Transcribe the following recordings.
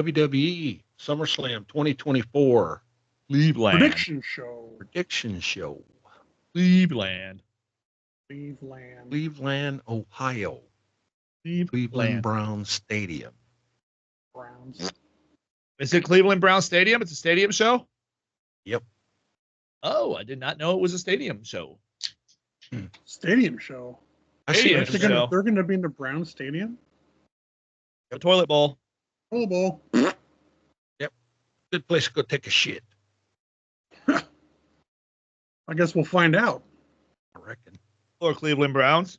WWE SummerSlam 2024 Cleveland. Prediction Show. Cleveland. Cleveland, Ohio. Cleveland Browns Stadium. Is it Cleveland Browns Stadium? It's a stadium show? Yep. Oh, I did not know it was a stadium show. Stadium show. Stadium show. They're going to be in the Browns Stadium? The toilet bowl. Toilet bowl. Yep. Good place to go take a shit. I guess we'll find out. I reckon. Or Cleveland Browns.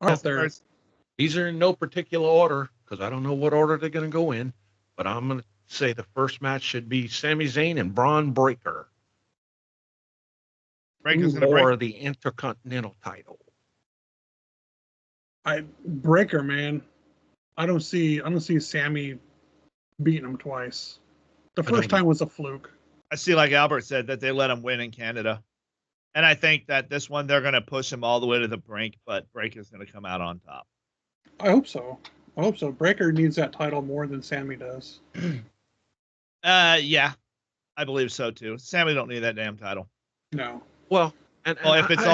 Out there. These are in no particular order because I don't know what order they're going to go in. But I'm going to say the first match should be Sami Zayn and Braun Breaker. Breaker's going to break the Intercontinental title. Breaker, man. I don't see Sammy beating him twice. The first time was a fluke. I see, like Albert said, that they let him win in Canada. And I think that this one, they're going to push him all the way to the brink, but Breaker's going to come out on top. I hope so. Breaker needs that title more than Sammy does. Yeah. I believe so, too. Sammy don't need that damn title. No. Well, if it's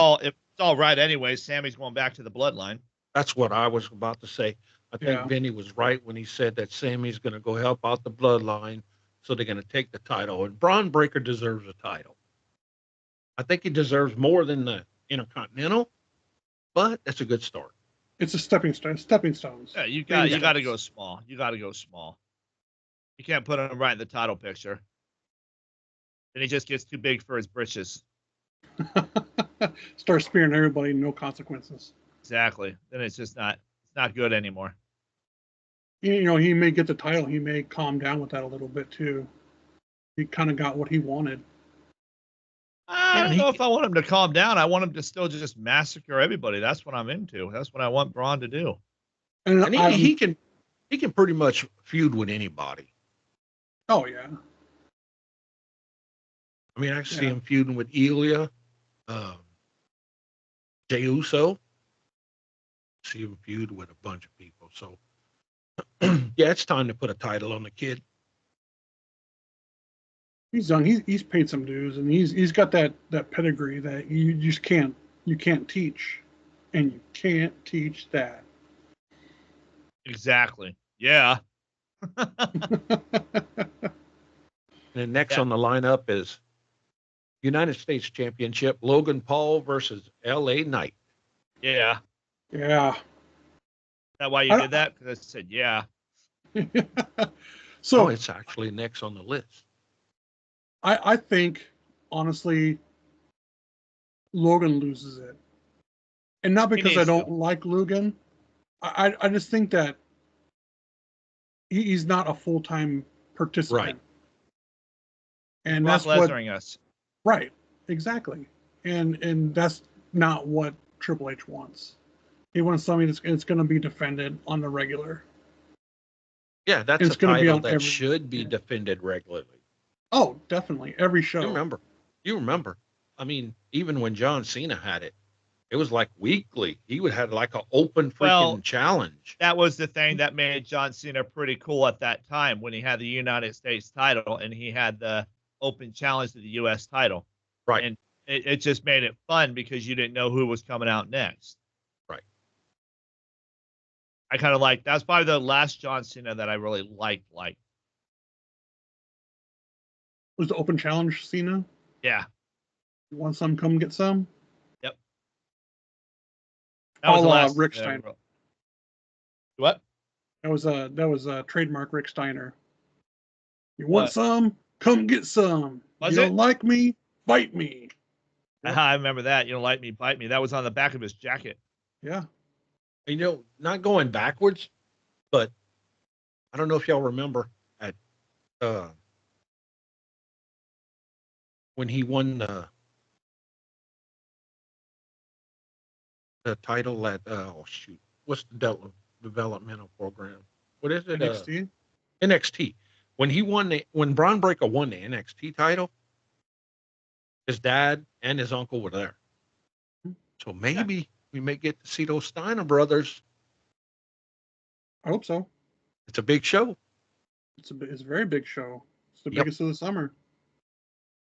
all right anyway, Sammy's going back to the bloodline. That's what I was about to say. I think Vinny was right when he said that Sammy's going to go help out the bloodline, so they're going to take the title. And Braun Breaker deserves a title. I think he deserves more than the Intercontinental, but that's a good start. It's a stepping stones. Yeah, you got to go small. You can't put him right in the title picture. Then he just gets too big for his britches. Start spearing everybody, no consequences. Exactly. Then it's just not good anymore. You know, he may get the title. He may calm down with that a little bit too. He kind of got what he wanted. I don't know if I want him to calm down. I want him to still just massacre everybody. That's what I'm into. That's what I want Braun to do. And he can pretty much feud with anybody. Oh yeah. I mean, I see him feuding with Ilya, Jey Uso. See him feud with a bunch of people. So, yeah, it's time to put a title on the kid. He's young. He's paid some dues, and he's got that pedigree that you just can't teach, and you can't teach that. Exactly. Yeah. And next on the lineup is United States Championship, Logan Paul versus L.A. Knight. Yeah. Yeah. Is that why you did that? Because I said, yeah. So it's actually next on the list. I think, honestly, Logan loses it. And not because I don't like Logan. I just think that he's not a full-time participant. Right. And that's what us. Right. Exactly. And that's not what Triple H wants. He wants something that's going to be defended on the regular. Yeah, that's a title that should be defended regularly. Oh, definitely. Every show. You remember. I mean, even when John Cena had it, it was like weekly. He would have like an open freaking challenge. That was the thing that made John Cena pretty cool at that time when he had the United States title and he had the open challenge to the U.S. title. Right. And it just made it fun because you didn't know who was coming out next. Right. I kind of like, that's probably the last John Cena that I really liked. Was the open challenge Cena? Yeah. You want some? Come get some. Yep. That was the last, Rick Steiner. What? That was a trademark Rick Steiner. You want some? Come get some. You don't like me? Bite me. I remember that. You don't like me? Bite me. That was on the back of his jacket. Yeah. You know, not going backwards, but I don't know if y'all remember at when he won the title at what's the developmental program? What is it? NXT. NXT. When Braun Breaker won the NXT title, his dad and his uncle were there. So maybe we may get to see those Steiner brothers. I hope so. It's a big show. It's a very big show. It's the biggest of the summer.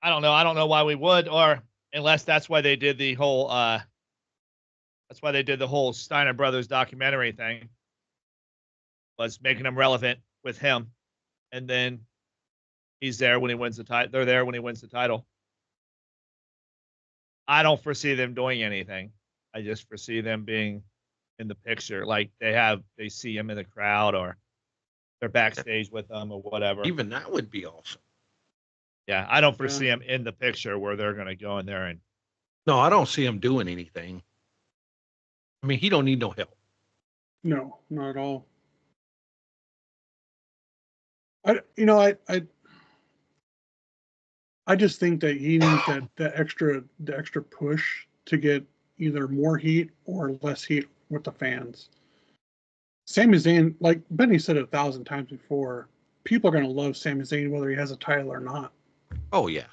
I don't know. I don't know why we would, or unless that's why they did the whole. That's why they did the whole Steiner Brothers documentary thing. Was making them relevant with him, and then he's there when he wins the title. They're there when he wins the title. I don't foresee them doing anything. I just foresee them being in the picture, like they see him in the crowd, or they're backstage with them, or whatever. Even that would be awesome. Yeah, I don't foresee him in the picture where they're going to go in there and. No, I don't see him doing anything. I mean, he don't need no help. No, not at all. I just think that he needs that extra push to get either more heat or less heat with the fans. Sami Zayn, like Benny said 1,000 times before, people are going to love Sami Zayn whether he has a title or not. Oh yeah.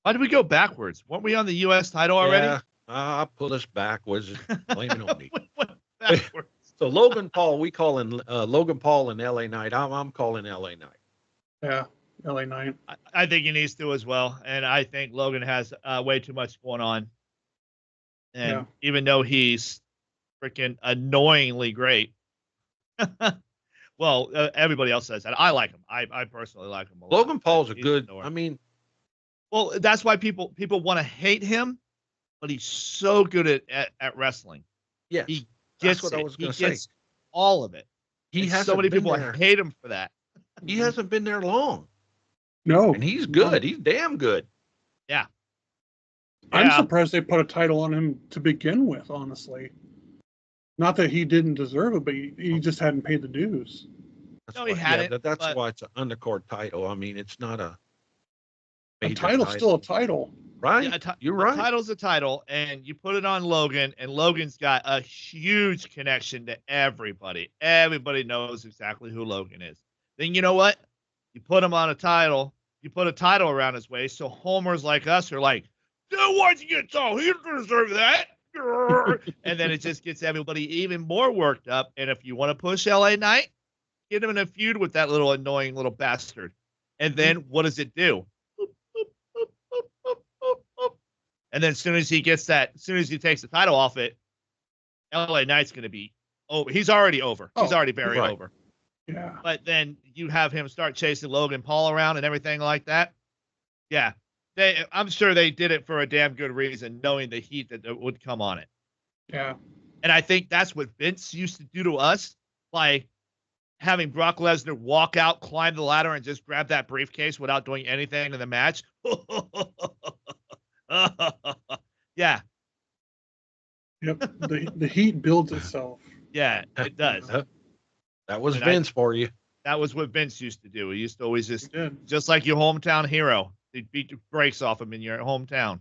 Why did we go backwards? Weren't we on the U.S. title already? Yeah, I'll pull us backwards. Blame it on me. We went backwards. So Logan Paul, we call him Logan Paul and LA Knight. I'm calling LA Knight. Yeah, LA Knight. I think he needs to as well, and I think Logan has way too much going on. And even though he's freaking annoyingly great, well, everybody else says that. I like him. I personally like him a lot. Logan Paul's a good. I mean, well, that's why people want to hate him, but he's so good at wrestling. Yes. He gets That's what I was going to say. Gets all of it. He has so many people hate him for that. He hasn't been there long. No. And he's good. He's damn good. Yeah. I'm surprised they put a title on him to begin with, honestly. Not that he didn't deserve it, but he just hadn't paid the dues. No, he hadn't. That's why it's an undercard title. I mean, it's not a title's still a title. Right? Yeah, you're right. A title's a title, and you put it on Logan, and Logan's got a huge connection to everybody. Everybody knows exactly who Logan is. Then you know what? You put him on a title. You put a title around his waist, so homers like us are like, dude, why'd you get so? He doesn't deserve that. And then it just gets everybody even more worked up. And if you want to push LA Knight, get him in a feud with that little annoying little bastard. And then what does it do? And then as soon as he takes the title off it, LA Knight's going to be over. He's already over. He's already very over. Yeah. But then you have him start chasing Logan Paul around and everything like that. Yeah. I'm sure they did it for a damn good reason, knowing the heat that would come on it. Yeah. And I think that's what Vince used to do to us by having Brock Lesnar walk out, climb the ladder, and just grab that briefcase without doing anything in the match. Yeah. Yep. The heat builds itself. Yeah, it does. That was Vince for you. That was what Vince used to do. He used to always just like your hometown hero. They'd beat the brakes off him in your hometown.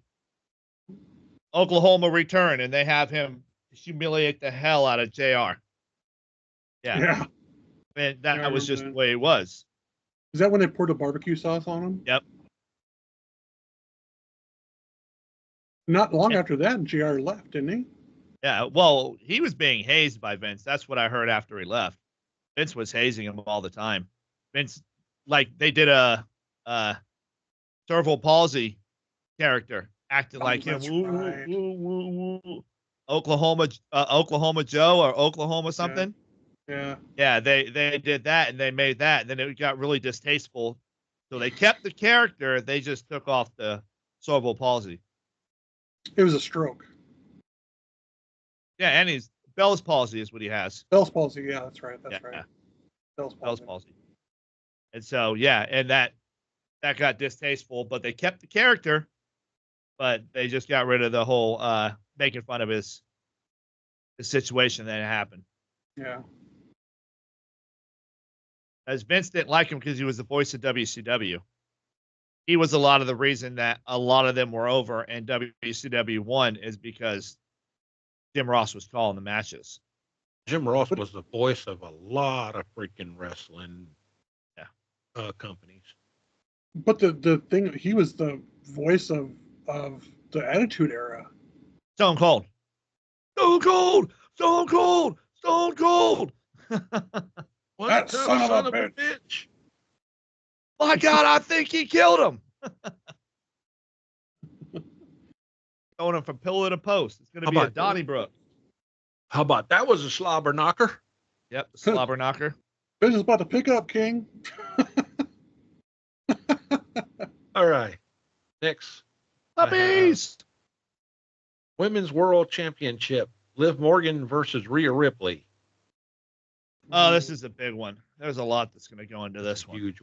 Oklahoma return, and they have him humiliate the hell out of JR. Yeah. And that was just the way it was. Is that when they poured the barbecue sauce on him? Yep. Not long after that, JR left, didn't he? Yeah, well, he was being hazed by Vince. That's what I heard after he left. Vince was hazing him all the time. Vince, like, they did a cerebral palsy character acting like him. Right. Oklahoma Joe or Oklahoma something. Yeah. They did that, and they made that, and then it got really distasteful. So they kept the character. They just took off the cerebral palsy. It was a stroke. Yeah, and he's Bell's palsy is what he has. Bell's palsy. Yeah, that's right. That's right. Bell's palsy. And so, yeah, and that got distasteful, but they kept the character, but they just got rid of the whole making fun of the situation that happened. Yeah. As Vince didn't like him because he was the voice of WCW. He was a lot of the reason that a lot of them were over and WCW won is because Jim Ross was calling the matches. Jim Ross was the voice of a lot of freaking wrestling companies. But the thing, he was the voice of the Attitude Era. Stone Cold. Stone Cold! Stone Cold! Stone Cold! That son of a bitch. My God, I think he killed him. Going him from pillar to post. It's going to be a Donnybrook. How about that was a slobber knocker? Yep, slobber knocker. Bitch is about to pick up, King. All right. Next. Puppies. Women's World Championship. Liv Morgan versus Rhea Ripley. Oh, this is a big one. There's a lot that's going to go into this one. Huge.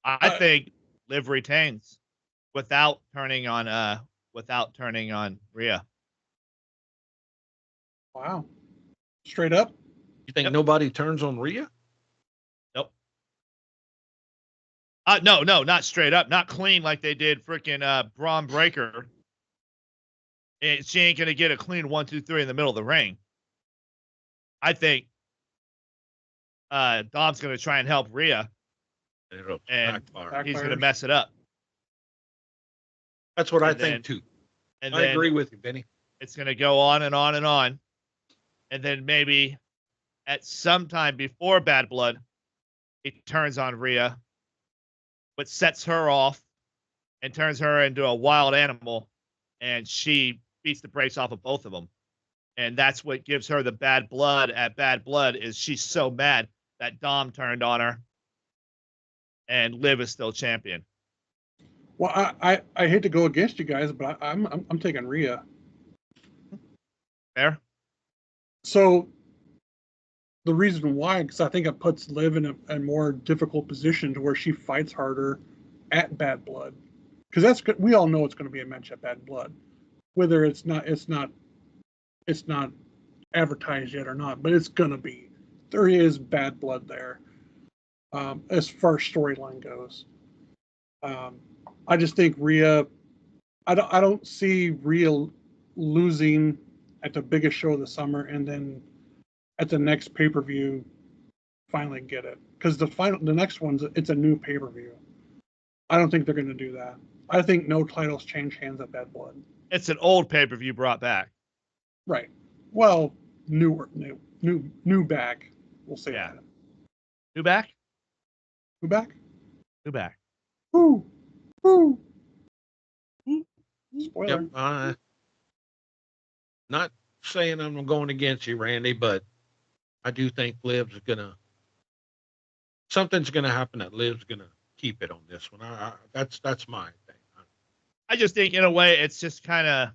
I think Liv retains without turning on Rhea. Wow. Straight up? You think nobody turns on Rhea? Nope. No, not straight up. Not clean like they did freaking Braun Breaker. And she ain't going to get a clean 1, 2, 3 in the middle of the ring. I think Dom's going to try and help Rhea. And he's going to mess it up. That's what I think, too. And I agree with you, Benny. It's going to go on and on and on. And then maybe at some time before Bad Blood, it turns on Rhea, but sets her off and turns her into a wild animal, and she beats the brakes off of both of them. And that's what gives her the bad blood at Bad Blood, is she's so mad that Dom turned on her, and Liv is still champion. Well, I hate to go against you guys, but I'm taking Rhea. Fair. So the reason why, because I think it puts Liv in a more difficult position to where she fights harder at Bad Blood, because we all know it's going to be a match at Bad Blood, whether it's not advertised yet or not, but it's going to be. There is Bad Blood there, as far as storyline goes. I just think Rhea. I don't see Rhea losing at the biggest show of the summer, and then at the next pay-per-view finally get it, because the next it's a new pay-per-view. I don't think they're going to do that. I think no titles change hands at Bad Blood. It's an old pay-per-view brought back. Right. Well, new back. We'll say that. New back. New back. New back. Woo. Woo. Spoiler. Yep. Not saying I'm going against you, Randy, but I do think something's gonna happen that Liv's gonna keep it on this one. That's my thing. I just think in a way it's just kind of,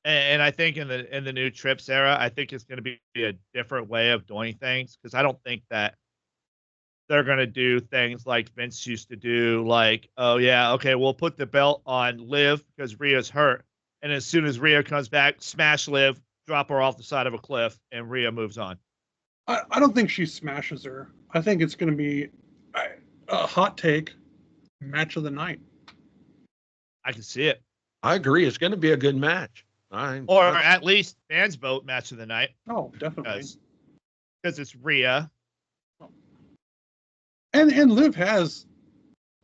and I think in the new Trips era, I think it's going to be a different way of doing things, because I don't think that they're going to do things like Vince used to do, like, oh yeah, okay, we'll put the belt on Liv because Rhea's hurt, and as soon as Rhea comes back, smash Liv, drop her off the side of a cliff, and Rhea moves on. I don't think she smashes her. I think it's going to be a hot take match of the night. I can see it. I agree. It's going to be a good match. Or at least fans vote match of the night. Oh, definitely. Because it's Rhea. And Liv has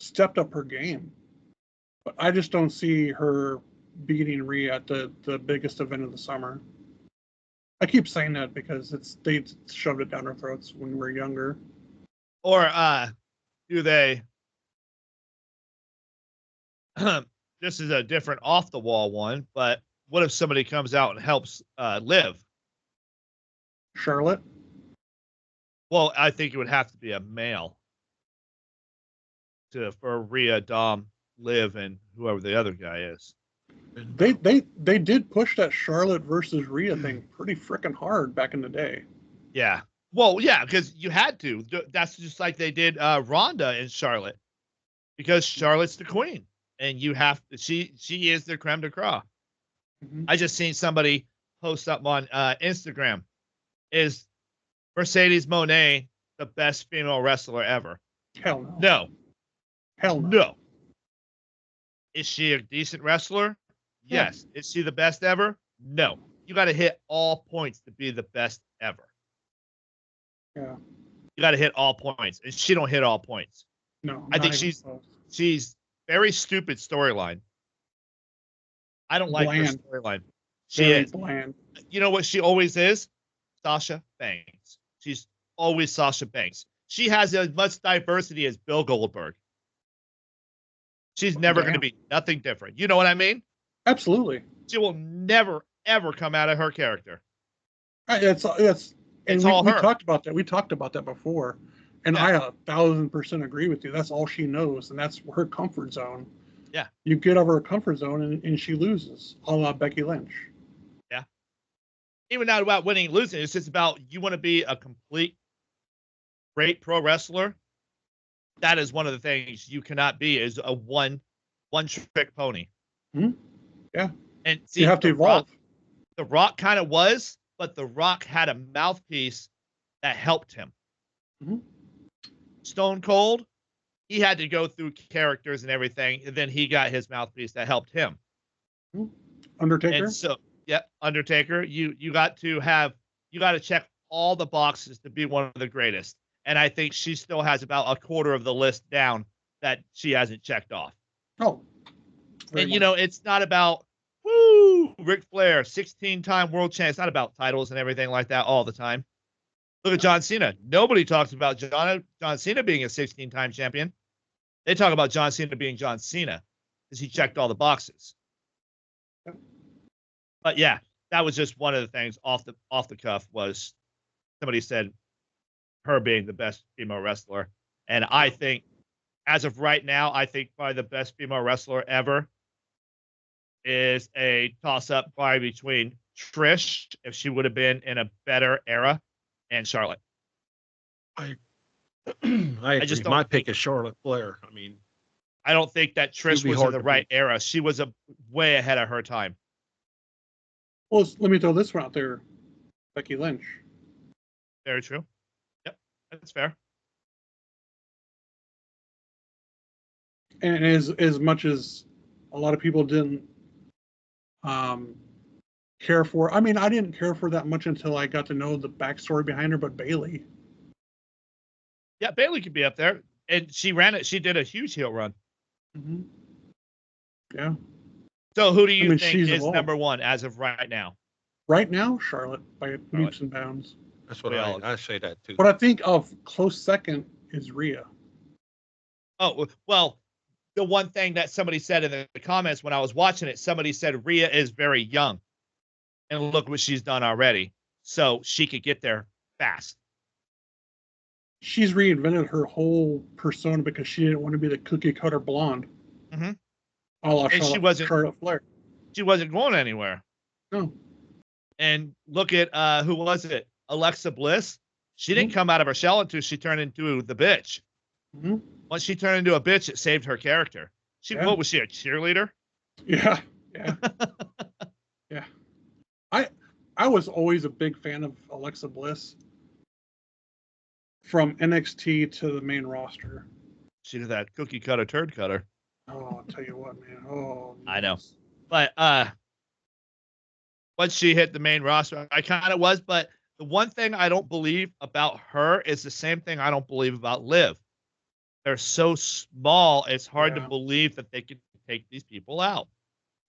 stepped up her game. But I just don't see her beating Rhea at the biggest event of the summer. I keep saying that because they shoved it down our throats when we were younger. Or do they this is a different off the wall one, but what if somebody comes out and helps Liv? Charlotte? Well, I think it would have to be a male for Rhea, Dom, Liv, and whoever the other guy is. They did push that Charlotte versus Rhea thing pretty freaking hard back in the day. Yeah. Well, yeah, because you had to. That's just like they did Ronda and Charlotte, because Charlotte's the queen, and you have to. She is the creme de creme. Mm-hmm. I just seen somebody post up on Instagram. Is Mercedes Moné the best female wrestler ever? Hell no. No. Hell no. No. Is she a decent wrestler? Yes. Is she the best ever? No. You got to hit all points to be the best ever. Yeah. You got to hit all points, and she don't hit all points. No. I think she's very stupid storyline. I don't like her storyline. She is bland. You know what she always is? Sasha Banks. She's always Sasha Banks. She has as much diversity as Bill Goldberg. She's never going to be nothing different. You know what I mean? Absolutely. She will never, ever come out of her character. It's all her. We talked about that. We talked about that before. And I 1,000% agree with you. That's all she knows, and that's her comfort zone. Yeah. You get over her comfort zone, and she loses, a la Becky Lynch. Yeah. Even not about winning and losing. It's just about you want to be a complete, great pro wrestler. That is one of the things you cannot be is a one-trick pony. Mm-hmm. Yeah. And see, you have to evolve. The Rock kind of was, but The Rock had a mouthpiece that helped him. Mm-hmm. Stone Cold, he had to go through characters and everything, and then he got his mouthpiece that helped him. Undertaker. And so, Undertaker, you got to check all the boxes to be one of the greatest. And I think she still has about a quarter of the list down that she hasn't checked off. Oh. And much. It's not about Ric Flair, 16-time world champ. It's not about titles and everything like that all the time. Look at John Cena. Nobody talks about John Cena being a 16-time champion. They talk about John Cena being John Cena because he checked all the boxes. But yeah, that was just one of the things off the cuff was somebody said her being the best female wrestler. And I think as of right now, I think probably the best female wrestler ever is a toss-up probably between Trish, if she would have been in a better era, and Charlotte. I agree. My pick is Charlotte Flair. I mean, I don't think that Trish was in the right era. She was way ahead of her time. Well, let me throw this one out there. Becky Lynch. Very true. Yep, that's fair. And as much as a lot of people didn't care for, I mean, I didn't care for that much until I got to know the backstory behind her, but Bayley. Yeah, Bayley could be up there. And she ran it. She did a huge heel run. Mm-hmm. Yeah. So who do you think is number one as of right now? Right now, Charlotte by leaps and bounds. That's what I say that too. But I think of close second is Rhea. Oh, well, the one thing that somebody said in the comments when I was watching it, somebody said Rhea is very young. And look what she's done already. So she could get there fast. She's reinvented her whole persona because she didn't want to be the cookie cutter blonde. Mm-hmm. And she wasn't Charlotte Flair. She wasn't going anywhere. No. And look at who was it? Alexa Bliss. She didn't come out of her shell until she turned into the bitch. Mm-hmm. Once she turned into a bitch, it saved her character. What was she, a cheerleader? Yeah. Yeah. Yeah. I was always a big fan of Alexa Bliss from NXT to the main roster. She did that cookie cutter turd cutter. Oh, I'll tell you what, man. Oh, I know. But once she hit the main roster, I kind of was. But the one thing I don't believe about her is the same thing I don't believe about Liv. They're so small, it's hard to believe that they can take these people out.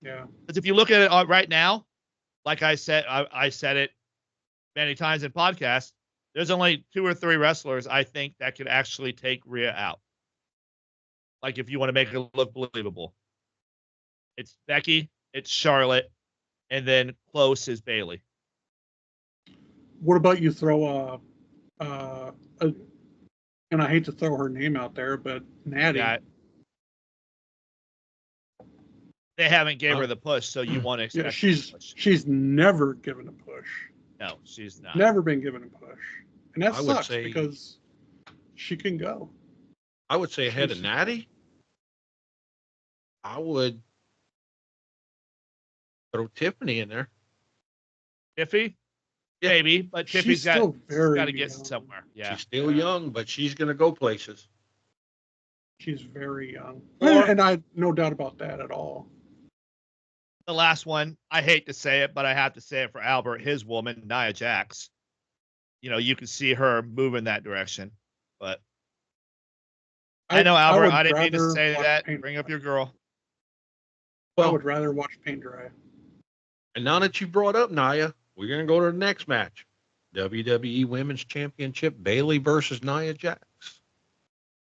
Yeah. Because if you look at it right now, like I said, I said it many times in podcasts, there's only 2 or 3 wrestlers I think that could actually take Rhea out. Like if you want to make it look believable. It's Becky, it's Charlotte, and then close is Bayley. What about you throw and I hate to throw her name out there, but Natty. Yeah. They haven't gave her the push, so you want to expect she's never given a push. No, she's not. Never been given a push. And that sucks because she can go. I would say ahead of Natty, I would throw Tiffany in there. Tiffy? Yeah. Maybe, but Tiffy's got to get somewhere. Yeah. She's still young, but she's going to go places. She's very young. And I no doubt about that at all. The last one, I hate to say it, but I have to say it for Albert, his woman, Nia Jax. You can see her move in that direction. But I know, Albert, I didn't mean to say that. Bring up your girl. Well, I would rather watch paint dry. And now that you brought up Nia, we're going to go to the next match. WWE Women's Championship, Bayley versus Nia Jax.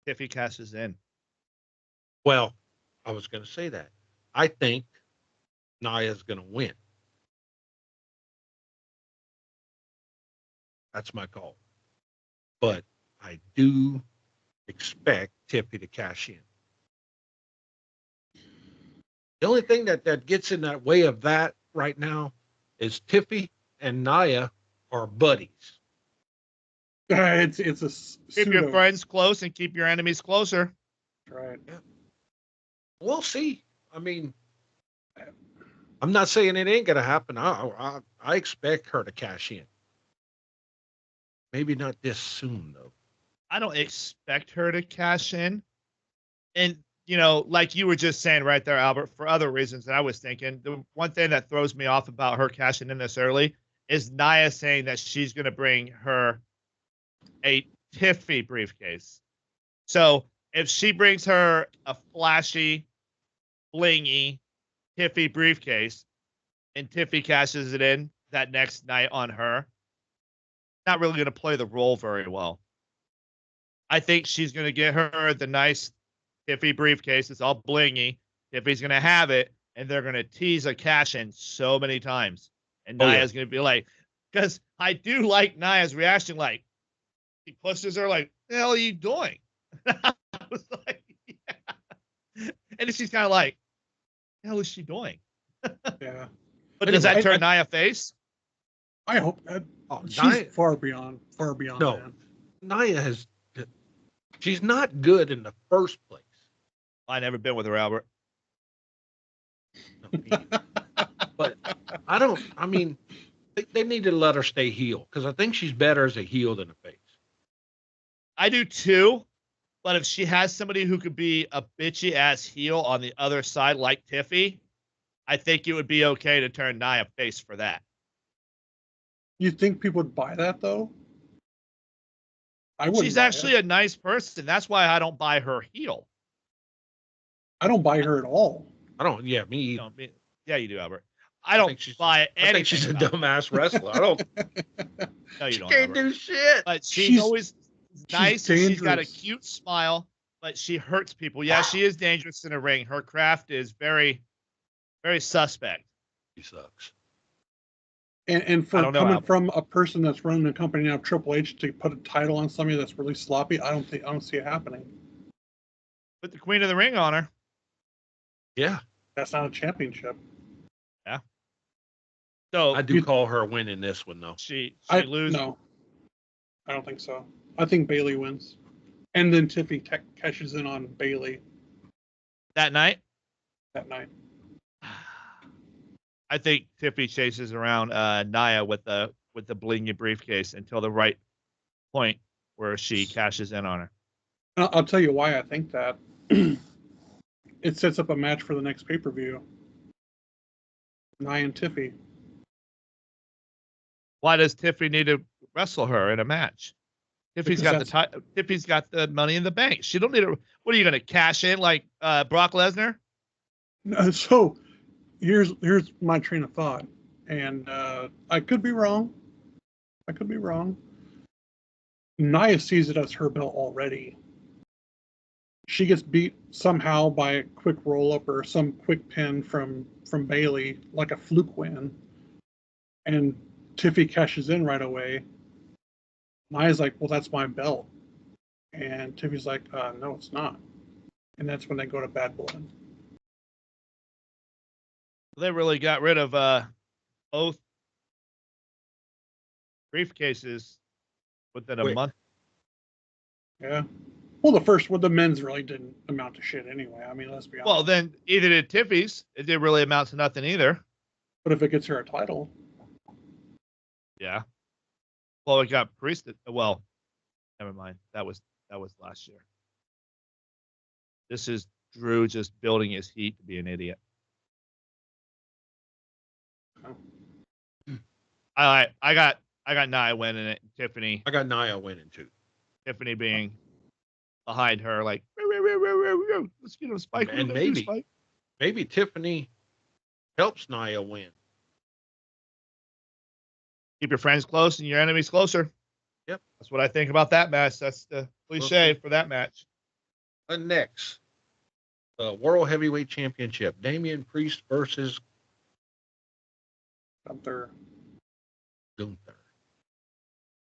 If he cashes in. Well, I was going to say that. I think Nia's going to win. That's my call. But I do expect Tiffy to cash in. The only thing that gets in that way of that right now is Tiffy and Nia are buddies. It's a keep your friends close and keep your enemies closer. Right. Yeah. We'll see. I mean, I'm not saying it ain't gonna happen. I expect her to cash in. Maybe not this soon though. I don't expect her to cash in, and like you were just saying right there, Albert, for other reasons that I was thinking. The one thing that throws me off about her cashing in this early is Nia saying that she's going to bring her a Tiffy briefcase. So if she brings her a flashy, blingy Tiffy briefcase and Tiffy cashes it in that next night on her, not really going to play the role very well. I think she's going to get her the nice Tiffy briefcase. It's all blingy. Tiffy's going to have it, and they're going to tease a cash in so many times. And Nia's going to be like, because I do like Nia's reaction. Like, he pushes her, like, the hell are you doing? I was like, yeah. And she's kind of like, the hell is she doing? Yeah. But does that turn Nia face? I hope that. She's far beyond no, that. Nia she's not good in the first place. I never been with her, Albert. But I mean, they need to let her stay heel because I think she's better as a heel than a face. I do too. But if she has somebody who could be a bitchy ass heel on the other side, like Tiffy, I think it would be okay to turn Nia face for that. You think people would buy that though? I wouldn't. She's actually a nice person. That's why I don't buy her heel. I don't buy her at all. I don't. Yeah, me either. Yeah, you do, Albert. I don't buy anything. I think she's a dumbass wrestler. I don't. No, you she don't. Can't Albert. do shit. But she's always nice. She's got a cute smile, but she hurts people. Yeah, she is dangerous in a ring. Her craft is very, very suspect. She sucks. And for coming from a person that's running a company now, Triple H, to put a title on somebody that's really sloppy, I don't see it happening. Put the Queen of the Ring on her. Yeah. That's not a championship. Yeah. So I do call her winning this one though. She loses. No, I don't think so. I think Bayley wins, and then Tiffy cashes in on Bayley that night. I think Tiffy chases around Nia with the blingy briefcase until the right point where she cashes in on her. I'll tell you why I think that. It sets up a match for the next pay-per-view. Nia and Tiffy. Why does Tiffy need to wrestle her in a match? Tiffy's got the money in the bank. She don't need to. What are you going to cash in like Brock Lesnar? No, so here's my train of thought, and I could be wrong. Nia sees it as her belt already. She gets beat somehow by a quick roll-up or some quick pin from Bayley, like a fluke win, and Tiffy cashes in right away. Nia's like, well, that's my belt. And Tiffy's like, no, it's not. And that's when they go to Bad Blood. They really got rid of both briefcases within a month. Yeah. Well, the men's really didn't amount to shit anyway. I mean, let's be honest. Well, then either did Tiffy's. It didn't really amount to nothing either. But if it gets her a title. Yeah. Well, it got priested. Well, never mind. That was last year. This is Drew just building his heat to be an idiot. Oh. I got Nia winning it. Tiffany. I got Nia winning too. Tiffany being behind her, like, let's get him Spike. And maybe Tiffany helps Nia win. Keep your friends close and your enemies closer. Yep. That's what I think about that match. That's the cliche for that match. Next, World Heavyweight Championship. Damian Priest versus Gunther.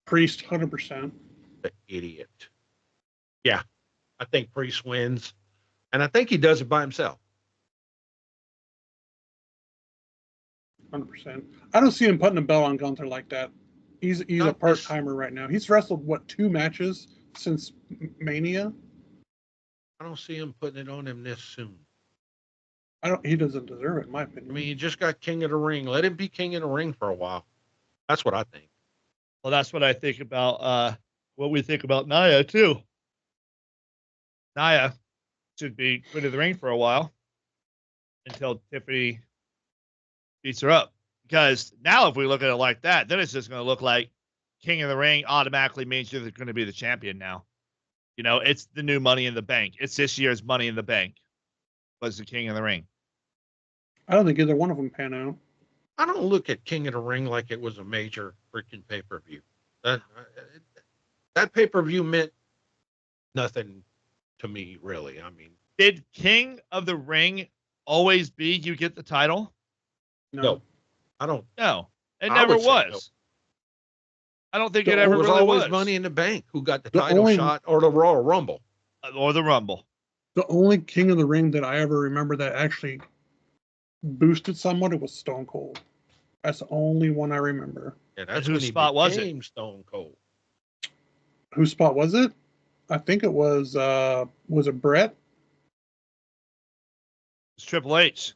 Priest, 100%. the idiot. Yeah, I think Priest wins, and I think he does it by himself. 100%. I don't see him putting a belt on Gunther like that. He's a part timer right now. He's wrestled 2 matches since Mania. I don't see him putting it on him this soon. He doesn't deserve it, in my opinion. I mean, he just got King of the Ring. Let him be King of the Ring for a while. That's what I think. Well, that's what I think about what we think about Nia too. Nia should be Queen of the Ring for a while until Tiffany beats her up. Because now if we look at it like that, then it's just going to look like King of the Ring automatically means you're going to be the champion now. You know, it's the new Money in the Bank. It's this year's Money in the Bank was the King of the Ring. I don't think either one of them pan out. I don't look at King of the Ring like it was a major freaking pay-per-view. That pay-per-view meant nothing to me, really. I mean, did King of the Ring always be you get the title? No, I don't. No, it never was. No. I don't think it ever was really always was. Money in the Bank who got the title shot or the Royal Rumble. Or the Rumble. The only King of the Ring that I ever remember that actually boosted somebody was Stone Cold. That's the only one I remember. Yeah, that's whose spot was it? Stone Cold. Whose spot was it? I think it was it Brett? It's Triple H.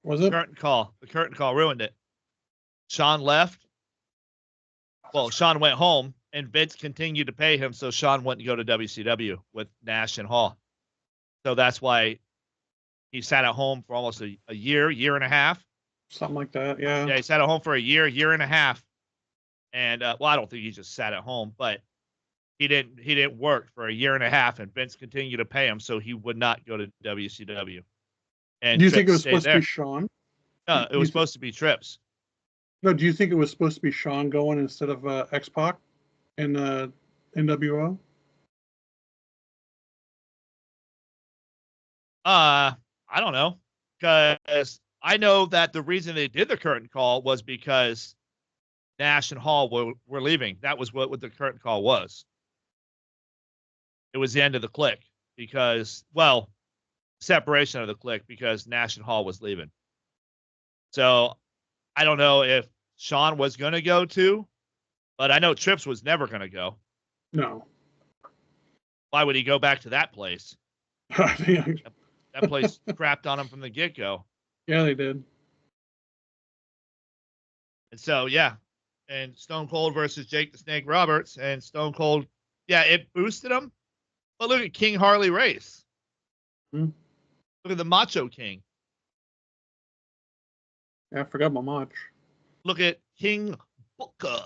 Was it? Curtain call. The curtain call ruined it. Shawn left. Well, Shawn went home, and Vince continued to pay him, so Shawn wouldn't go to WCW with Nash and Hall. So that's why he sat at home for almost a year and a half. Something like that, yeah. Yeah, he sat at home for a year and a half. And, well, I don't think he just sat at home, but he didn't work for a year and a half, and Vince continued to pay him, so he would not go to WCW. And do you think it was supposed to be Shawn? No, it was supposed to be Trips. No, do you think it was supposed to be Shawn going instead of X-Pac in NWO? I don't know, because I know that the reason they did the curtain call was because Nash and Hall were leaving. That was what the curtain call was. It was the end of the clique because, well, separation of the clique because Nash and Hall was leaving. So I don't know if Shawn was going to go too, but I know Trips was never going to go. No. Why would he go back to that place? That place crapped on him from the get-go. Yeah, they did. And so, yeah. And Stone Cold versus Jake the Snake Roberts. And Stone Cold, yeah, it boosted him. But look at King Harley Race. Look at the Macho King. Yeah, I forgot my match. Look at King Booker.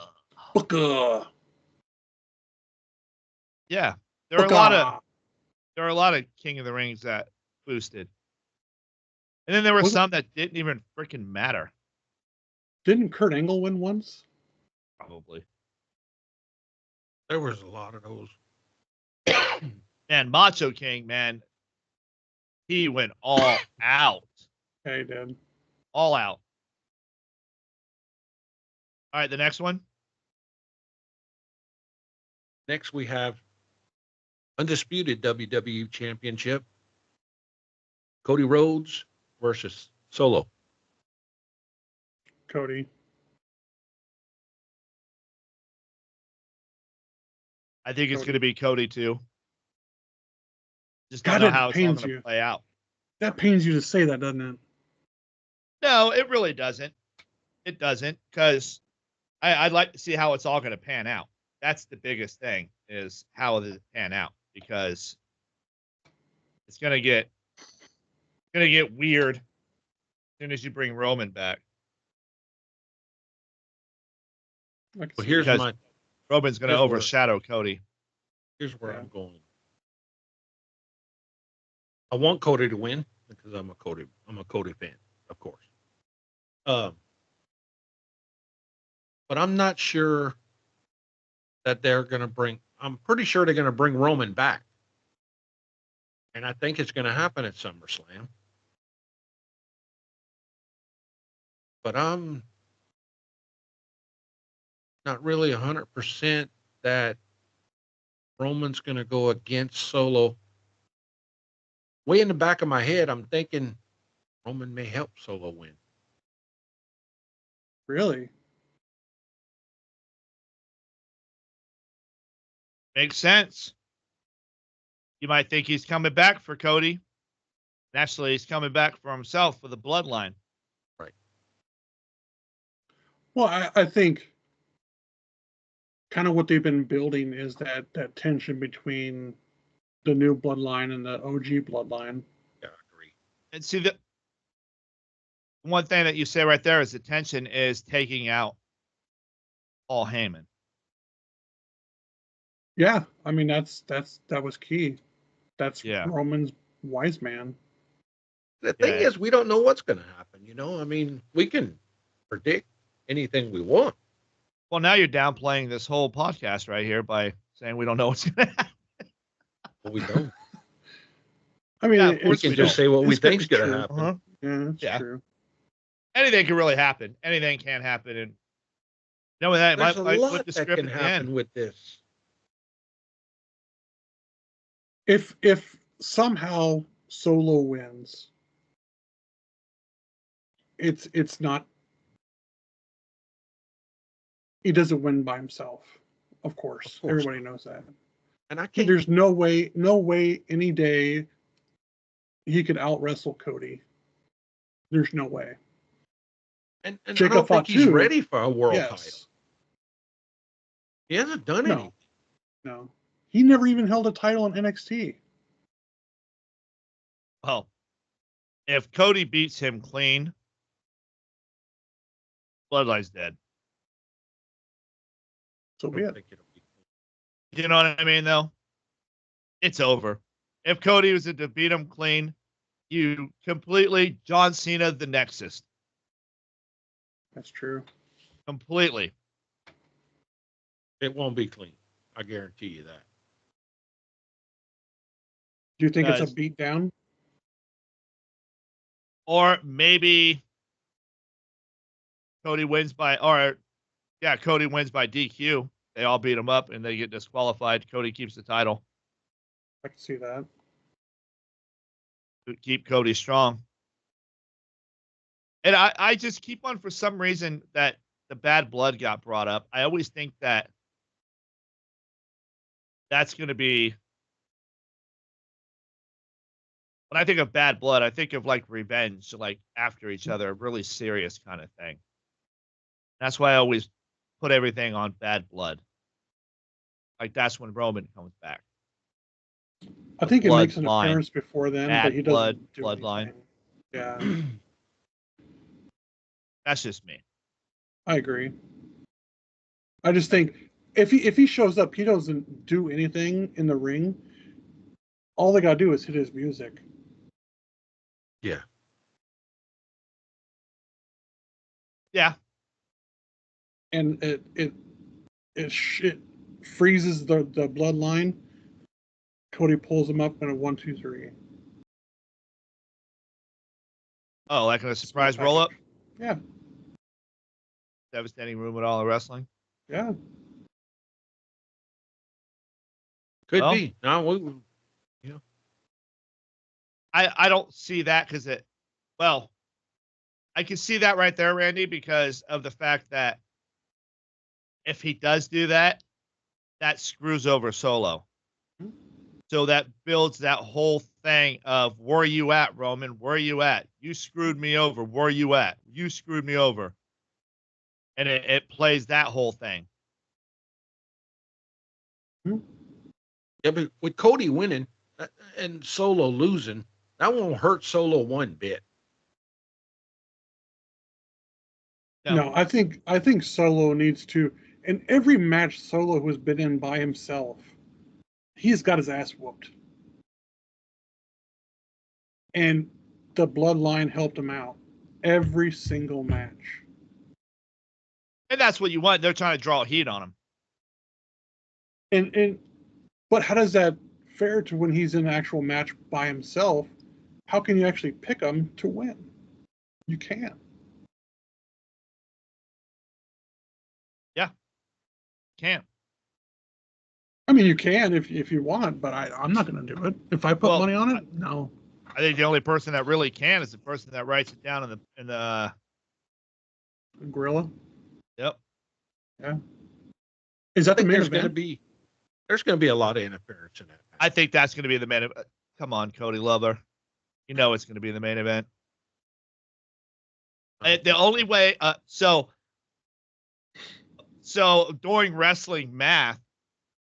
Yeah. There are a lot of King of the Rings that boosted. And then there were some that didn't even freaking matter. Didn't Kurt Angle win once? Probably. There was a lot of those. And Macho King, man, he went all out. Yeah, he did. All out. All right, the next one. Next, we have undisputed WWE Championship. Cody Rhodes versus Solo. Cody. I think it's going to be Cody too. Just don't God, know how it's all going to play out. That pains you to say that, doesn't it? No, it really doesn't. It doesn't, because I'd like to see how it's all going to pan out. That's the biggest thing, is how does it pan out, because it's going to get weird as soon as you bring Roman back. Well, here's my Roman's going to overshadow Cody. Here's where I'm going. I want Cody to win because I'm a Cody fan, of course. But but I'm not sure that they're going to bring. I'm pretty sure they're going to bring Roman back, and I think it's going to happen at SummerSlam. But I'm not really 100% that Roman's going to go against Solo. Way in the back of my head, I'm thinking Roman may help Solo win. Really? Makes sense. You might think he's coming back for Cody. Naturally, he's coming back for himself for the bloodline. Right. Well, I think kind of what they've been building is that tension between the new bloodline and the OG bloodline. Yeah, I agree. And see, the one thing that you say right there is the tension is taking out Paul Heyman. Yeah, I mean that was key. That's Yeah. Roman's wise man. The thing is, we don't know what's going to happen. I mean, we can predict anything we want. Well, now you're downplaying this whole podcast right here by saying we don't know what's going to happen. Well, we don't. I mean, we can just say what we think's going to happen. Uh-huh. Yeah, that's true. Anything can really happen. Anything can happen, and that There's might a lot flip the that script can at the happen end. with this. If somehow Solo wins, it's not. He doesn't win by himself, of course. Everybody knows that. And I can't. There's no way any day he could out wrestle Cody. There's no way. And I don't think he's ready for a world title. He hasn't done anything. No. He never even held a title in NXT. Well, if Cody beats him clean, Bloodline's dead. So be it. You know what I mean, though? It's over. If Cody was to beat him clean, you completely John Cena the Nexus. That's true. Completely. It won't be clean. I guarantee you that. Do you think it's a beatdown? Or maybe Cody wins by DQ. They all beat him up and they get disqualified. Cody keeps the title. I can see that. To keep Cody strong. And I just keep on, for some reason, that the bad blood got brought up. I always think that's going to be, when I think of bad blood, I think of like revenge, like after each other, a really serious kind of thing. That's why I always put everything on bad blood. Like that's when Roman comes back. I think he makes an appearance before then, but he doesn't do bloodline. Anything. Yeah. That's just me. I agree. I just think if he shows up, he doesn't do anything in the ring. All they gotta do is hit his music. Yeah. Yeah. And it freezes the bloodline. Cody pulls him up in a 1, 2, 3. Oh, like a surprise roll up? Yeah. Devastating room at all of wrestling? Yeah. Could be. No, I don't see that because I can see that right there, Randy, because of the fact that if he does do that, that screws over Solo. So that builds that whole thing of, where you at, Roman? Where you at? You screwed me over. Where you at? You screwed me over. And it plays that whole thing. Yeah, but with Cody winning and Solo losing, that won't hurt Solo one bit. No, I think Solo needs to. In every match Solo has been in by himself, he's got his ass whooped. And the bloodline helped him out every single match. And that's what you want. They're trying to draw heat on him. But how does that fare to when he's in an actual match by himself? How can you actually pick him to win? You can't. Yeah. Can't. I mean, you can if you want, but I'm not going to do it. If I put money on it, no. I think the only person that really can is the person that writes it down in the Gorilla. Yep. Yeah. Is that the main event? There's going to be a lot of interference in that match. I think that's going to be the main event. Come on, Cody Lover. You know it's going to be the main event. The only way, so during wrestling math,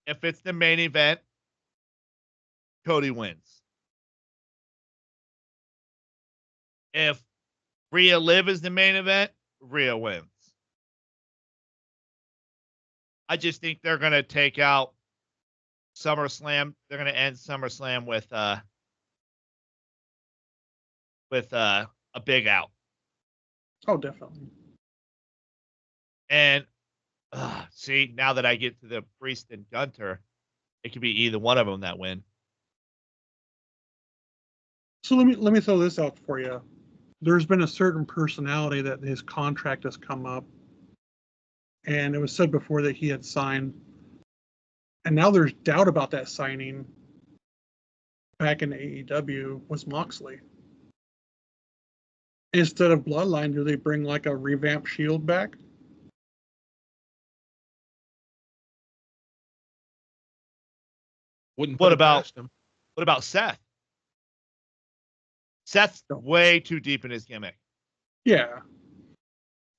if it's the main event, Cody wins. If Rhea Liv is the main event, Rhea wins. I just think they're going to take out SummerSlam. They're going to end SummerSlam with a big out. Oh, definitely. And see, now that I get to the Priest and Gunter, it could be either one of them that win. So let me throw this out for you. There's been a certain personality that his contract has come up, and it was said before that he had signed, and now there's doubt about that signing. Back in AEW was Moxley. Instead of Bloodline, do they bring like a revamped Shield back? What about Seth? Seth's way too deep in his gimmick. Yeah.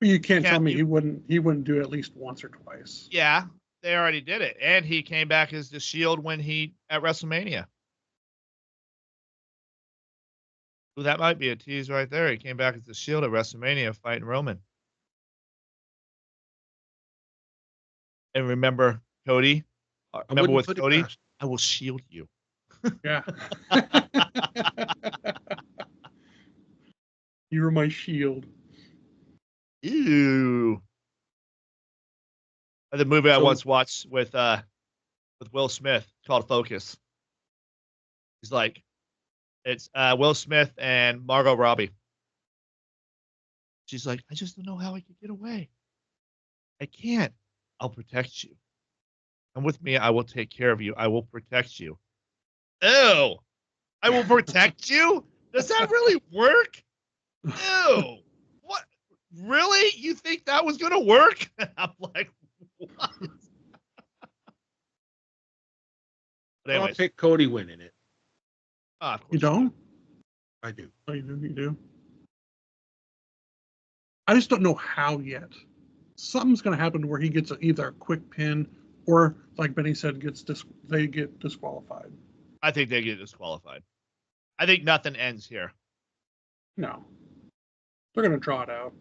You can't tell me he wouldn't do it at least once or twice. Yeah, they already did it. And he came back as the Shield when at WrestleMania. Well, that might be a tease right there. He came back as the Shield at WrestleMania fighting Roman. And remember Cody? Remember with Cody? I will shield you. Yeah. You're my shield. Ew. The movie I once watched with Will Smith called Focus. He's like, it's Will Smith and Margot Robbie. She's like, I just don't know how I could get away. I can't. I'll protect you. And with me, I will take care of you. I will protect you. Ew. I will protect you? Does that really work? Ew. What? Really? You think that was going to work? I'm like, what? But I'll pick Cody winning it. You don't? I do. Oh, you do? I just don't know how yet. Something's going to happen where he gets either a quick pin or, like Benny said, they get disqualified. I think they get disqualified. I think nothing ends here. No. They're going to draw it out.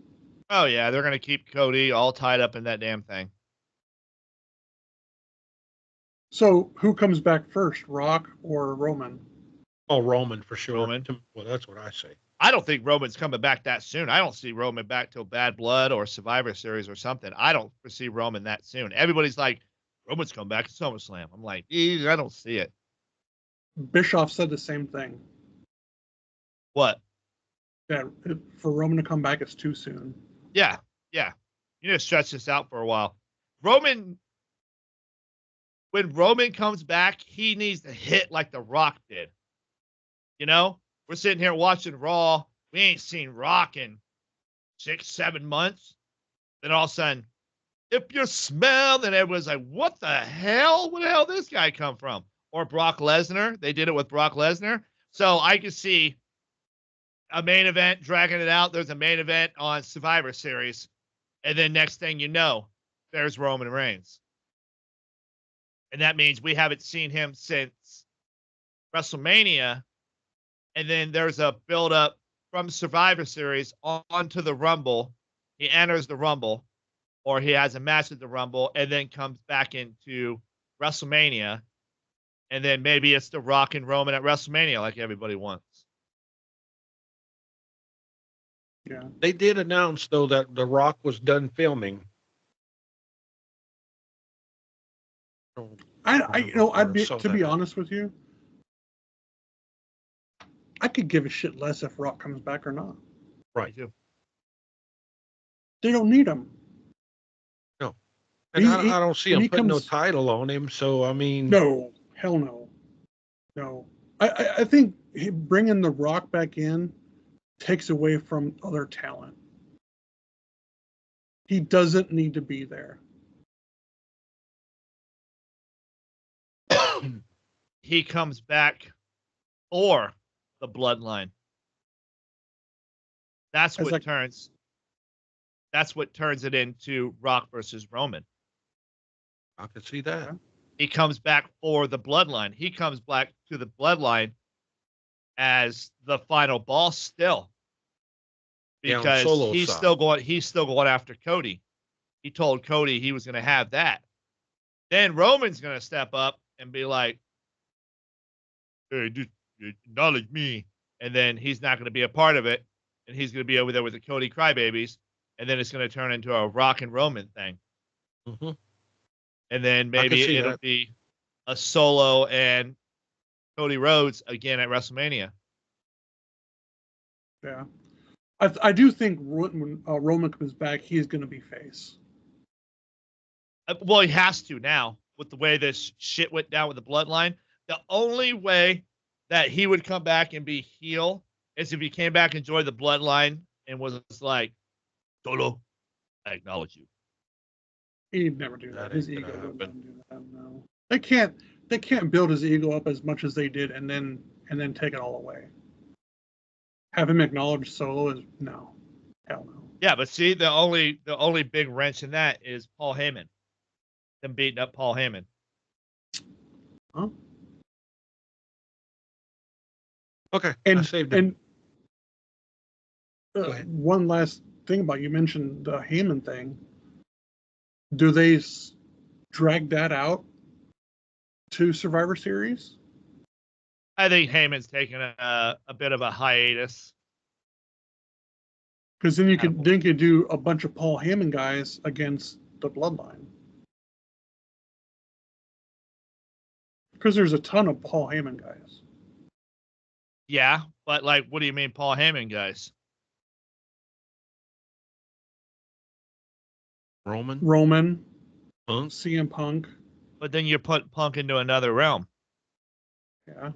Oh, yeah. They're going to keep Cody all tied up in that damn thing. So who comes back first, Rock or Roman? Oh, Roman for sure. Roman. Well, that's what I say. I don't think Roman's coming back that soon. I don't see Roman back till Bad Blood or Survivor Series or something. I don't foresee Roman that soon. Everybody's like, Roman's coming back to SummerSlam. I'm like, I don't see it. Bischoff said the same thing. What? That for Roman to come back, it's too soon. Yeah. You need to stretch this out for a while. When Roman comes back, he needs to hit like The Rock did. You know? We're sitting here watching Raw. We ain't seen Rock in 6-7 months. Then all of a sudden, if you smell, then everyone's like, what the hell? Where the hell did this guy come from? Or Brock Lesnar. They did it with Brock Lesnar. So I can see a main event dragging it out. There's a main event on Survivor Series. And then next thing you know, there's Roman Reigns. And that means we haven't seen him since WrestleMania. And then there's a build-up from Survivor Series onto the Rumble. He enters the Rumble, or he has a match at the Rumble, and then comes back into WrestleMania. And then maybe it's The Rock and Roman at WrestleMania like everybody wants. Yeah. They did announce, though, that The Rock was done filming I'd be, to be honest with you, I could give a shit less if Rock comes back or not. Right. They don't need him. No. And I don't see him putting no title on him. So, I mean. No. Hell no. No. I think bringing The Rock back in takes away from other talent. He doesn't need to be there. He comes back for the bloodline. That's what turns it into Rock versus Roman. I can see that. He comes back for the bloodline. He comes back to the bloodline as the final boss still. Because he's still going after Cody. He told Cody he was going to have that. Then Roman's going to step up and be like, hey, just acknowledge me. And then he's not going to be a part of it. And he's going to be over there with the Cody crybabies. And then it's going to turn into a Rock and Roman thing. Mm-hmm. And then maybe it'll be a Solo and Cody Rhodes again at WrestleMania. Yeah. I do think when Roman comes back, he's going to be face. Well, he has to now with the way this shit went down with the bloodline. The only way that he would come back and be heel is if he came back and joined the bloodline and was like, Solo, I acknowledge you. He'd never do that. His ego wouldn't do that. No, they can't build his ego up as much as they did and then take it all away. Have him acknowledge Solo is no, hell no. Yeah, but see, the only big wrench in that is Paul Heyman. Them beating up Paul Heyman. Huh? Okay, I saved him. And one last thing about you mentioned the Heyman thing. Do they drag that out to Survivor Series? I think Heyman's taking a bit of a hiatus. Because then you could do a bunch of Paul Heyman guys against the Bloodline. Because there's a ton of Paul Heyman guys. Yeah, but like, what do you mean Paul Heyman guys? Roman, Punk, CM Punk. But then you put Punk into another realm. Yeah.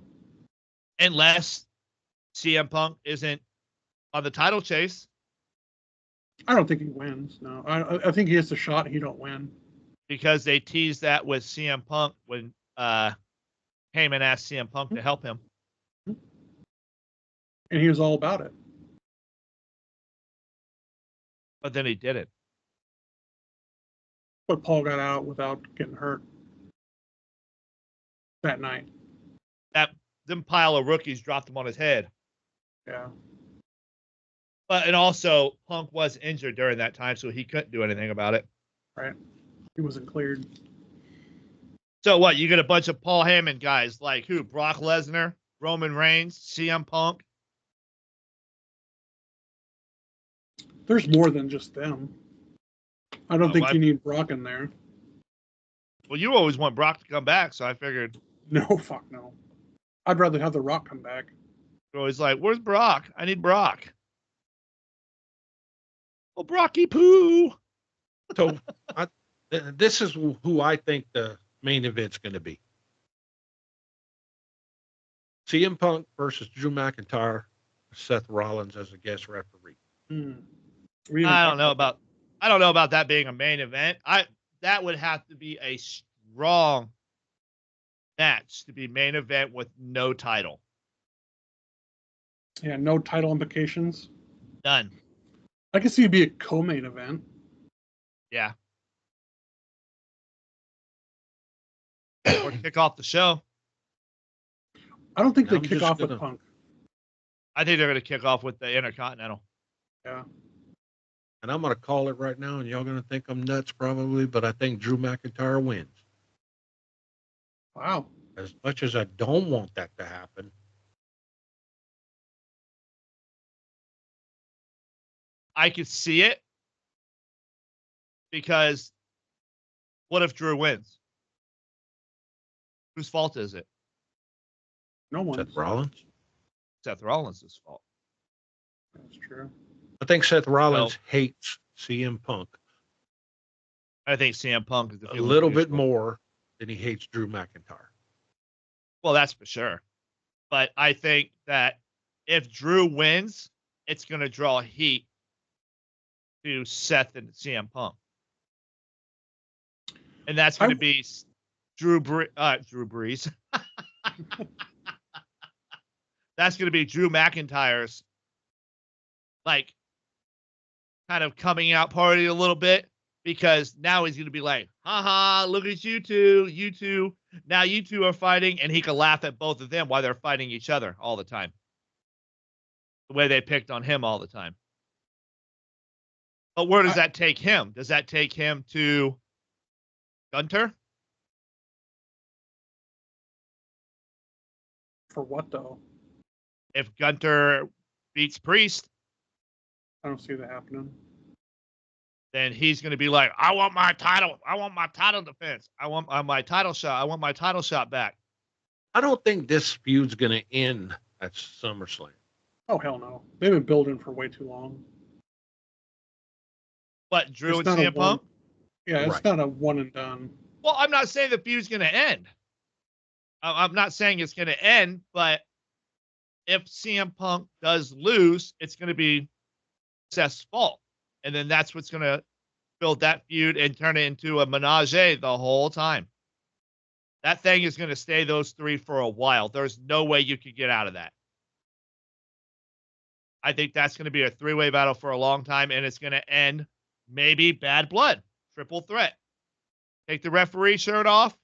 Unless CM Punk isn't on the title chase. I don't think he wins. No, I think he has a shot. He don't win because they teased that with CM Punk when Heyman asked CM Punk to help him, and he was all about it. But then he didn't. But Paul got out without getting hurt that night. Them pile of rookies dropped him on his head. Yeah. And also, Punk was injured during that time, so he couldn't do anything about it. Right. He wasn't cleared. So what? You get a bunch of Paul Heyman guys like who? Brock Lesnar, Roman Reigns, CM Punk. There's more than just them. I don't think you need Brock in there. Well, you always want Brock to come back, so I figured. No, fuck no. I'd rather have The Rock come back. You're always like, where's Brock? I need Brock. Oh, Brocky Poo. So this is who I think the main event's going to be. CM Punk versus Drew McIntyre, Seth Rollins as a guest referee. I don't know about that being a main event. That would have to be a strong match to be main event with no title. Yeah, no title implications. None. I can see it be a co-main event. Yeah. Or kick off the show. I don't think they kick off with Punk. I think they're going to kick off with the Intercontinental. Yeah. And I'm going to call it right now, and y'all going to think I'm nuts probably, but I think Drew McIntyre wins. Wow. As much as I don't want that to happen. I could see it because what if Drew wins? Whose fault is it? No one. Seth Rollins. Seth Rollins' fault. That's true. I think Seth Rollins hates CM Punk I think CM Punk is a little bit more than he hates Drew McIntyre. Well, that's for sure. But I think that if Drew wins, it's going to draw heat to Seth and CM Punk. And that's going to be Drew Brees. That's going to be Drew McIntyre's, like, kind of coming out party a little bit, because now he's going to be like, haha, look at you two. Now you two are fighting, and he can laugh at both of them while they're fighting each other all the time. The way they picked on him all the time. But where does that take him? Does that take him to Gunter? For what, though? If Gunter beats Priest, I don't see that happening. Then he's going to be like, I want my title. I want my title defense. I want my title shot. I want my title shot back. I don't think this feud's going to end at SummerSlam. Oh, hell no. They've been building for way too long. What, Drew and CM Punk? Yeah, it's not a one and done. Well, I'm not saying the feud's going to end. I'm not saying it's going to end, but if CM Punk does lose, it's going to be Seth's fault. And then that's what's going to build that feud and turn it into a menage the whole time. That thing is going to stay those three for a while. There's no way you could get out of that. I think that's going to be a three-way battle for a long time, and it's going to end maybe bad blood, triple threat. Take the referee shirt off.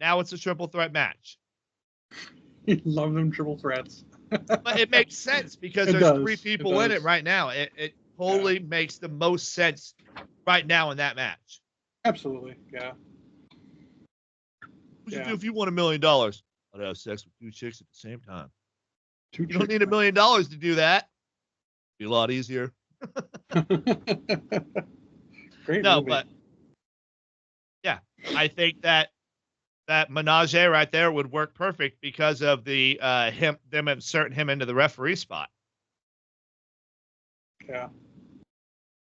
Now it's a triple threat match. Love them triple threats. But it makes sense because there's three people in it right now. It totally makes the most sense right now in that match. Absolutely, yeah. What would you do if you won $1 million? I'd have sex with two chicks at the same time. You don't need $1 million to do that. Be a lot easier. Great no, movie. But yeah, I think that menage right there would work perfect because of the them inserting him into the referee spot. Yeah.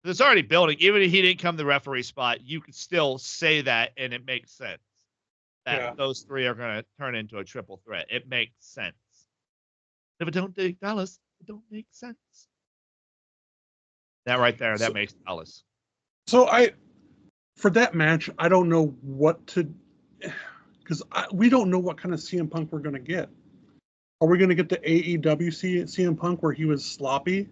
It's already building. Even if he didn't come to the referee spot, you could still say that, and it makes sense that those three are going to turn into a triple threat. It makes sense. If it don't take Dallas, it don't make sense. That right there, that makes Dallas. So for that match, I don't know what to, because we don't know what kind of CM Punk we're going to get. Are we going to get the AEW CM Punk where he was sloppy?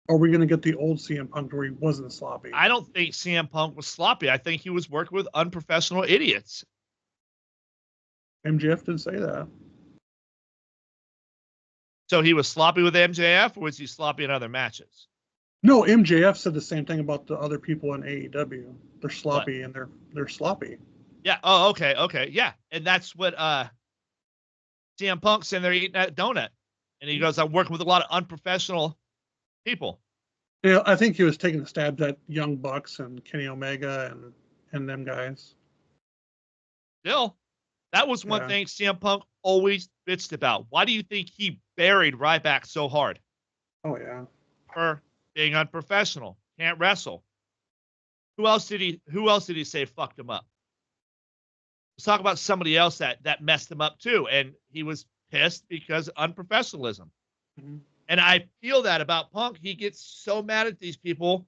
Or are we going to get the old CM Punk where he wasn't sloppy? I don't think CM Punk was sloppy. I think he was working with unprofessional idiots. MJF didn't say that. So he was sloppy with MJF, or was he sloppy in other matches? No, MJF said the same thing about the other people in AEW. They're sloppy and they're sloppy. Yeah. Oh, okay. Yeah. And that's what CM Punk saying they're eating that donut. And he goes, I'm working with a lot of unprofessional people. Yeah, I think he was taking a stab at Young Bucks and Kenny Omega and them guys. Still, that was one thing CM Punk always bitched about. Why do you think he buried Ryback so hard? Oh, yeah. For being unprofessional. Can't wrestle. Who else did he say fucked him up? Let's talk about somebody else that messed him up too. And he was pissed because of unprofessionalism. Mm-hmm. And I feel that about Punk. He gets so mad at these people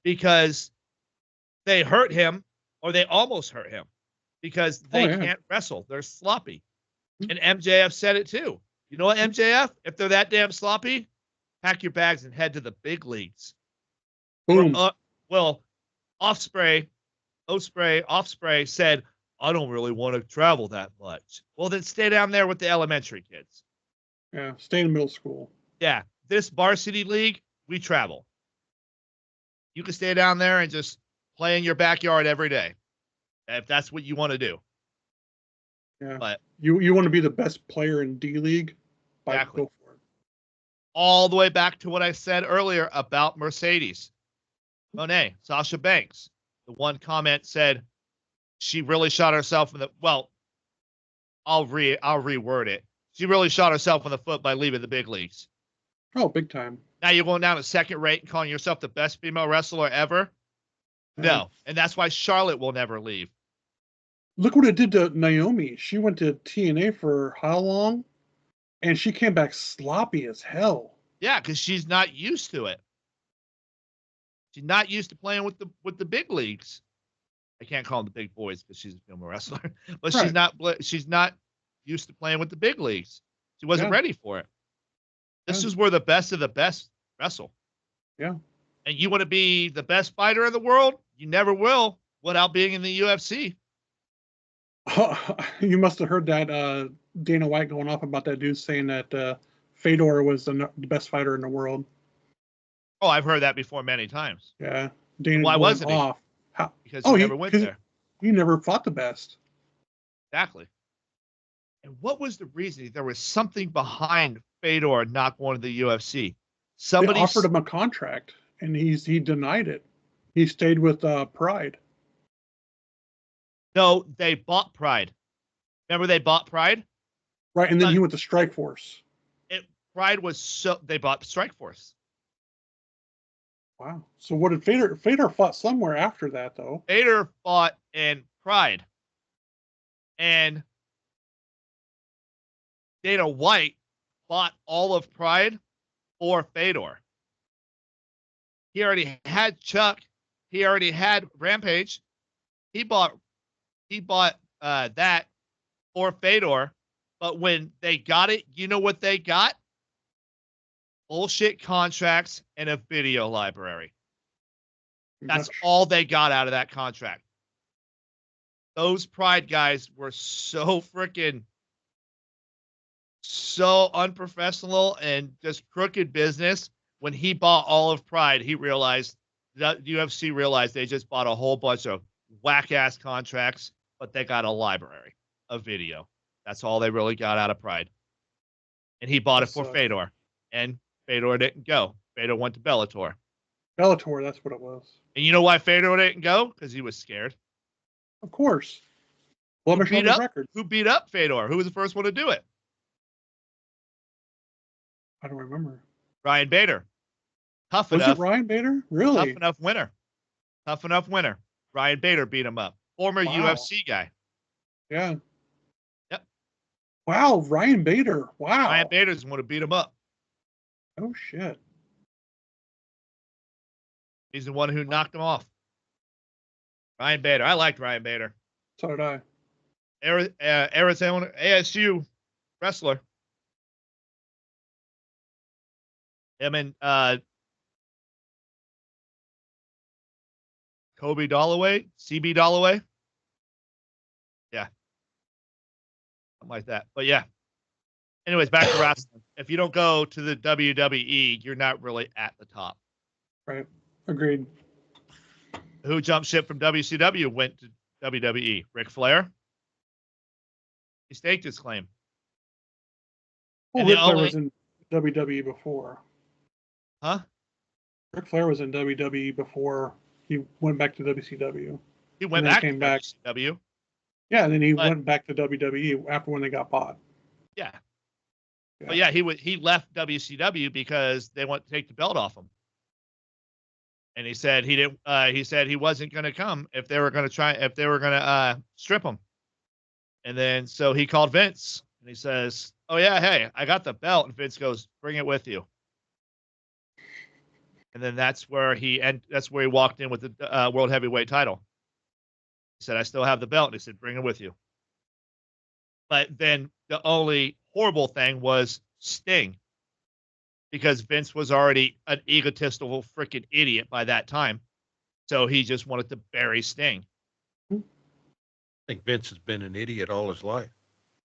because they hurt him or they almost hurt him because they can't wrestle. They're sloppy. And MJF said it too. You know what, MJF? If they're that damn sloppy, pack your bags and head to the big leagues. Boom. Ospreay said, I don't really want to travel that much. Well, then stay down there with the elementary kids. Yeah, stay in middle school. Yeah, this varsity league, we travel. You can stay down there and just play in your backyard every day, if that's what you want to do. Yeah, but you want to be the best player in D League? Exactly. Go for it. All the way back to what I said earlier about Mercedes Moné, Sasha Banks. The one comment said she really shot herself in the I'll reword it. She really shot herself in the foot by leaving the big leagues. Oh, big time. Now you're going down to second rate and calling yourself the best female wrestler ever? No. And that's why Charlotte will never leave. Look what it did to Naomi. She went to TNA for how long? And she came back sloppy as hell. Yeah, because she's not used to it. She's not used to playing with the big leagues. I can't call them the big boys because she's a female wrestler, but right. she's not used to playing with the big leagues. She wasn't ready for it. This is where the best of the best wrestle. Yeah. And you want to be the best fighter in the world? You never will without being in the UFC. You must have heard that Dana White going off about that dude saying that Fedor was the best fighter in the world. Oh, I've heard that before many times. Yeah. Dana Why wasn't he? Off. Because he never went there. He never fought the best. Exactly. And what was the reason? There was something behind Fedor not going to the UFC. Somebody they offered him a contract, and he denied it. He stayed with Pride. No, they bought Pride. Remember they bought Pride? Right, and then he went to Strikeforce. Pride was they bought Strikeforce. Wow. So what did Fedor? Fedor fought somewhere after that, though. Fedor fought in Pride. And Dana White bought all of Pride for Fedor. He already had Chuck. He already had Rampage. He bought that for Fedor. But when they got it, you know what they got? Bullshit contracts and a video library. That's all they got out of that contract. Those Pride guys were so unprofessional and just crooked business. When he bought all of Pride, he realized that UFC realized they just bought a whole bunch of whack-ass contracts, but they got a library of video. That's all they really got out of Pride. And he bought it for Fedor. And Fedor didn't go. Fedor went to Bellator. Bellator, that's what it was. And you know why Fedor didn't go? Because he was scared. Of course. Who beat up Fedor? Who was the first one to do it? I don't remember. Ryan Bader. Was it Ryan Bader? Really? Tough enough winner. Ryan Bader beat him up. Former UFC guy. Yeah. Yep. Wow, Ryan Bader. Wow. Ryan Bader's the one who beat him up. Oh, shit. He's the one who knocked him off. Ryan Bader. I liked Ryan Bader. So did I. Arizona ASU wrestler. Him and Kobe Dalloway, CB Dalloway. Yeah. Something like that. But yeah. Anyways, back to wrestling. If you don't go to the WWE, you're not really at the top. Right. Agreed. Who jumped ship from WCW went to WWE? Ric Flair. He staked his claim. Well, Ric Flair was in WWE before. Huh? Ric Flair was in WWE before he went back to WCW. He went back to WCW. Yeah, and then he went back to WWE after when they got bought. Yeah. But yeah, he left WCW because they want to take the belt off him. And he said he didn't. He said he wasn't going to come if they were going to strip him. And then so he called Vince and he says, "Oh yeah, hey, I got the belt." And Vince goes, "Bring it with you." And then that's where he walked in with the world heavyweight title. He said, "I still have the belt." And he said, "Bring it with you." But then the only horrible thing was Sting, because Vince was already an egotistical freaking idiot by that time. So he just wanted to bury Sting. I think Vince has been an idiot all his life.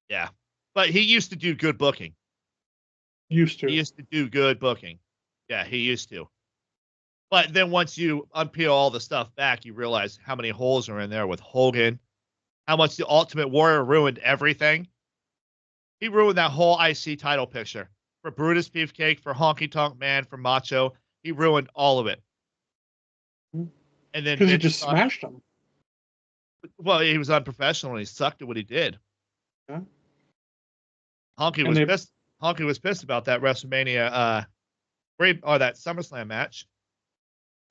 Yeah. But he used to do good booking. He used to do good booking. Yeah, he used to. But then once you unpeel all the stuff back, you realize how many holes are in there with Hogan, how much the Ultimate Warrior ruined everything. He ruined that whole IC title picture. For Brutus Beefcake, for Honky Tonk Man, for Macho. He ruined all of it. And then because he just smashed him. Well, he was unprofessional and he sucked at what he did. Yeah. Honky was pissed about that WrestleMania, that SummerSlam match.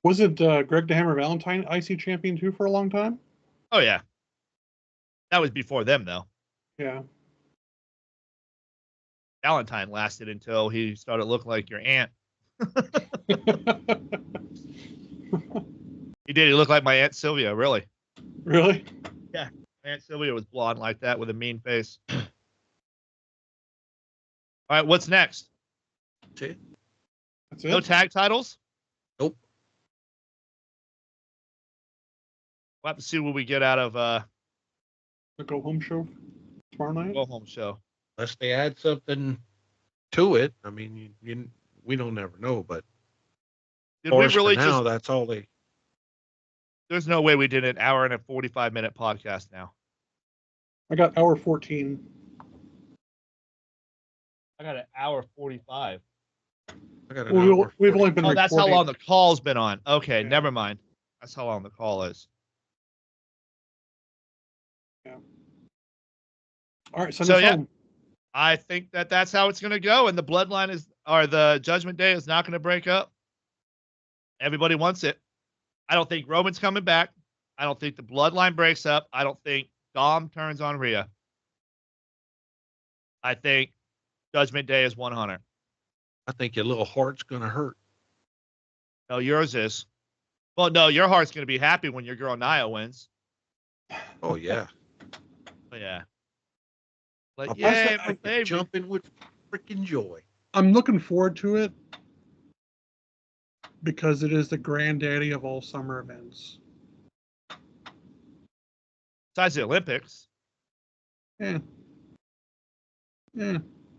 Was it Greg the Hammer Valentine IC champion too for a long time? Oh yeah, that was before them though. Yeah. Valentine lasted until he started looking like your aunt. He did. He looked like my Aunt Sylvia, really. Really? Yeah. Aunt Sylvia was blonde like that with a mean face. All right, what's next? That's it. That's it? No tag titles? Nope. We'll have to see what we get out of the go home show tomorrow night. Go home show. Unless they add something to it. I mean, we don't never know, but Did we really now that's all they. There's no way we did an hour and a 45-minute podcast now. I got hour 14. I got an hour 45. I got an hour we've only been. Oh, that's how recording. long the call's been on. Okay, Yeah. never mind. That's how long the call is. Yeah. All right, So yeah, I think that's how it's going to go, and the bloodline the Judgment Day is not going to break up. Everybody wants it. I don't think Roman's coming back. I don't think the bloodline breaks up. I don't think Dom turns on Rhea. I think Judgment Day is 100. I think your little heart's gonna hurt. No, yours is. Well, no, your heart's going to be happy when your girl Nia wins. Oh yeah. But yeah. Like, I my baby. jumping with freaking joy. I'm looking forward to it because it is the granddaddy of all summer events. Besides the Olympics. Yeah.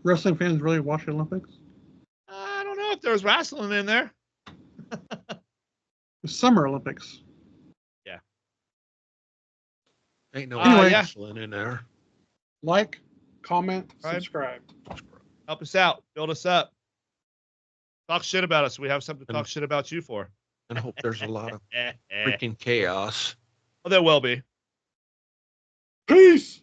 Wrestling fans really watch the Olympics? I don't know if there's wrestling in there. The Summer Olympics. Yeah. Ain't no Anyway, wrestling in there. Like, comment, Right. subscribe. Help us out. Build us up. Talk shit about us. We have something to talk shit about you for. And hope there's a lot of freaking chaos. Well, there will be. Peace!